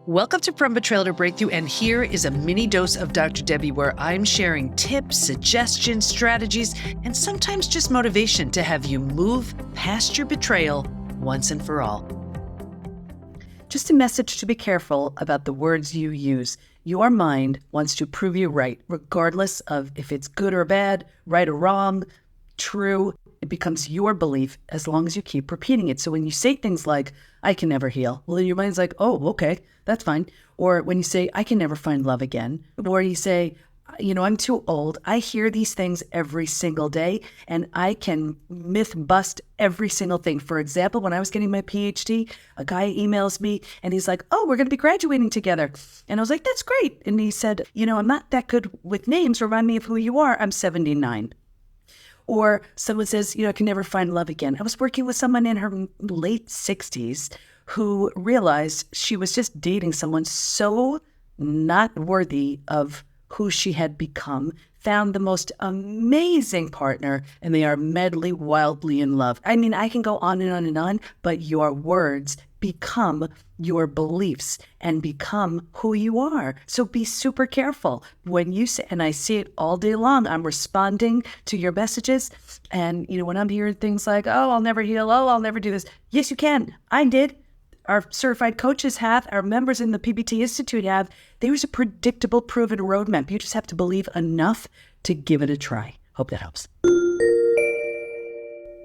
Welcome to From Betrayal to Breakthrough, and here is a mini dose of Dr. Debi where I'm sharing tips, suggestions, strategies, and sometimes just motivation to have you move past your betrayal once and for all. Just a message to be careful about the words you use. Your mind wants to prove you right, regardless of if it's good or bad, right or wrong, true. It becomes your belief as long as you keep repeating it. So when you say things like, I can never heal, well, your mind's like, oh, okay, that's fine. Or when you say, I can never find love again, or you say, I'm too old. I hear these things every single day, and I can myth bust every single thing. For example, when I was getting my PhD, a guy emails me and he's like, oh, we're going to be graduating together. And I was like, that's great. And he said, I'm not that good with names. Remind me of who you are. I'm 79. Or someone says, I can never find love again. I was working with someone in her late 60s who realized she was just dating someone so not worthy of who she had become, found the most amazing partner, and they are madly, wildly in love. I mean, I can go on and on and on, but your words become your beliefs and become who you are. So be super careful when you say, and I see it all day long, I'm responding to your messages. And, when I'm hearing things like, oh, I'll never heal. Oh, I'll never do this. Yes, you can. I did. Our certified coaches have, our members in the PBT Institute have. There's a predictable, proven roadmap. You just have to believe enough to give it a try. Hope that helps.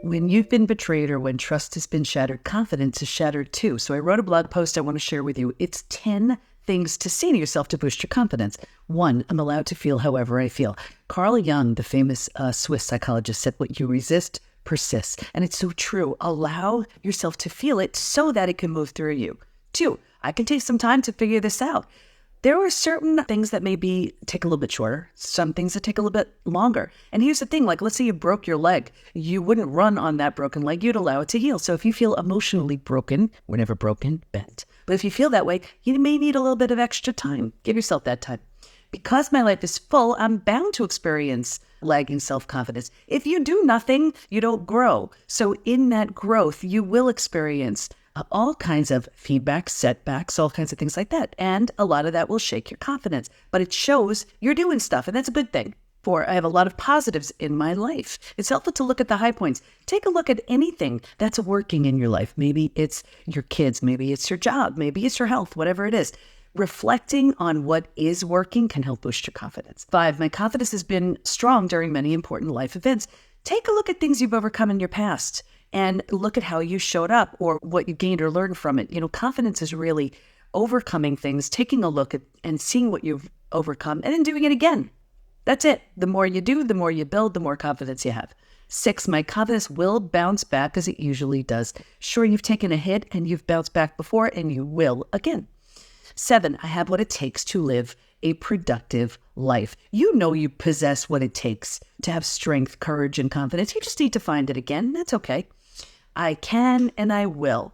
When you've been betrayed or when trust has been shattered, confidence is shattered too. So I wrote a blog post I want to share with you. It's 10 things to say to yourself to boost your confidence. 1, I'm allowed to feel however I feel. Carl Jung, the famous Swiss psychologist, said what you resist persists. And it's so true. Allow yourself to feel it so that it can move through you. 2, I can take some time to figure this out. There are certain things that maybe take a little bit shorter, some things that take a little bit longer. And here's the thing, like let's say you broke your leg. You wouldn't run on that broken leg. You'd allow it to heal. So if you feel emotionally broken, we're never broken, bent. But if you feel that way, you may need a little bit of extra time. Give yourself that time. Because my life is full, I'm bound to experience lagging self-confidence. If you do nothing, you don't grow. So in that growth, you will experience all kinds of feedback, setbacks, all kinds of things like that. And a lot of that will shake your confidence. But it shows you're doing stuff, and that's a good thing. I have a lot of positives in my life. It's helpful to look at the high points. Take a look at anything that's working in your life. Maybe it's your kids, maybe it's your job, maybe it's your health, whatever it is. Reflecting on what is working can help boost your confidence. 5, my confidence has been strong during many important life events. Take a look at things you've overcome in your past and look at how you showed up or what you gained or learned from it. Confidence is really overcoming things, taking a look at and seeing what you've overcome and then doing it again. That's it. The more you do, the more you build, the more confidence you have. 6, my confidence will bounce back as it usually does. Sure, you've taken a hit and you've bounced back before and you will again. 7, I have what it takes to live a productive life. You possess what it takes to have strength, courage, and confidence. You just need to find it again. That's okay. I can and I will.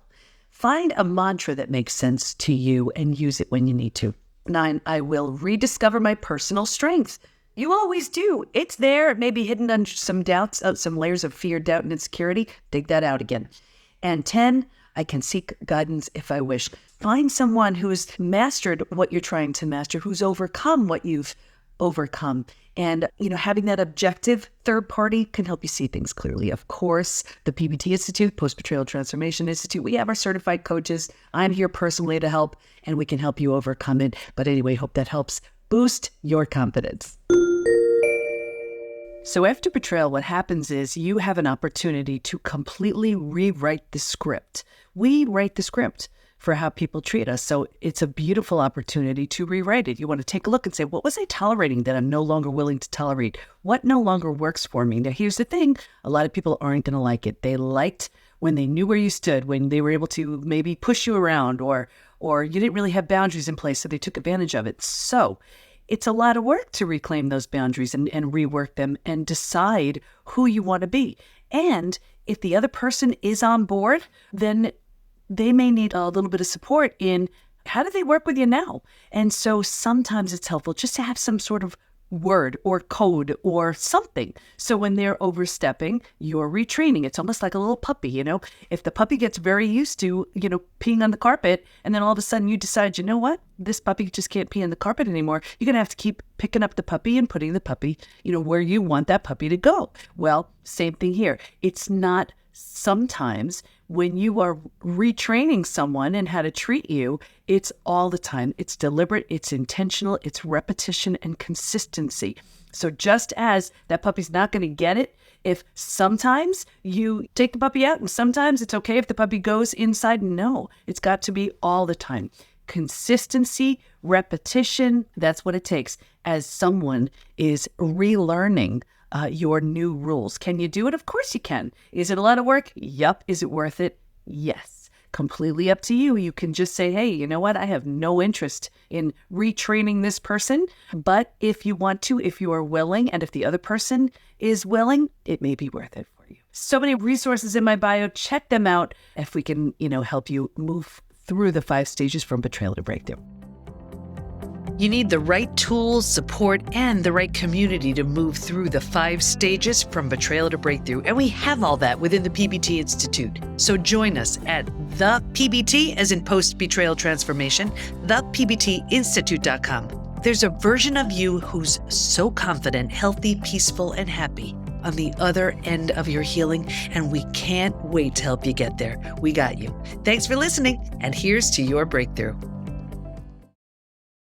Find a mantra that makes sense to you and use it when you need to. 9, I will rediscover my personal strength. You always do. It's there. It may be hidden under some doubts, some layers of fear, doubt, and insecurity. Dig that out again. And 10, I can seek guidance if I wish. Find someone who has mastered what you're trying to master, who's overcome what you've overcome. And, having that objective third party can help you see things clearly. Of course, the PBT Institute, Post-Betrayal Transformation Institute, we have our certified coaches. I'm here personally to help, and we can help you overcome it. But anyway, hope that helps boost your confidence. So after betrayal, what happens is you have an opportunity to completely rewrite the script. We write the script for how people treat us. So it's a beautiful opportunity to rewrite it. You want to take a look and say, what was I tolerating that I'm no longer willing to tolerate? What no longer works for me? Now, here's the thing. A lot of people aren't going to like it. They liked when they knew where you stood, when they were able to maybe push you around or you didn't really have boundaries in place, so they took advantage of it. So it's a lot of work to reclaim those boundaries and rework them and decide who you want to be. And if the other person is on board, then they may need a little bit of support in how do they work with you now? And so sometimes it's helpful just to have some sort of word or code or something. So when they're overstepping, you're retraining. It's almost like a little puppy, If the puppy gets very used to, peeing on the carpet, and then all of a sudden you decide, you know what? This puppy just can't pee on the carpet anymore. You're going to have to keep picking up the puppy and putting the puppy, where you want that puppy to go. Well, same thing here. It's not sometimes when you are retraining someone and how to treat you, it's all the time. It's deliberate, it's intentional, it's repetition and consistency. So just as that puppy's not going to get it, if sometimes you take the puppy out and sometimes it's okay if the puppy goes inside, no, it's got to be all the time. Consistency, repetition, that's what it takes as someone is relearning your new rules. Can you do it? Of course you can. Is it a lot of work? Yup. Is it worth it? Yes. Completely up to you. You can just say, hey, you know what? I have no interest in retraining this person. But if you want to, if you are willing, and if the other person is willing, it may be worth it for you. So many resources in my bio. Check them out if we can, help you move through the 5 stages from betrayal to breakthrough. You need the right tools, support, and the right community to move through the 5 stages from betrayal to breakthrough. And we have all that within the PBT Institute. So join us at the PBT, as in post-betrayal transformation, thepbtinstitute.com. There's a version of you who's so confident, healthy, peaceful, and happy on the other end of your healing, and we can't wait to help you get there. We got you. Thanks for listening, and here's to your breakthrough.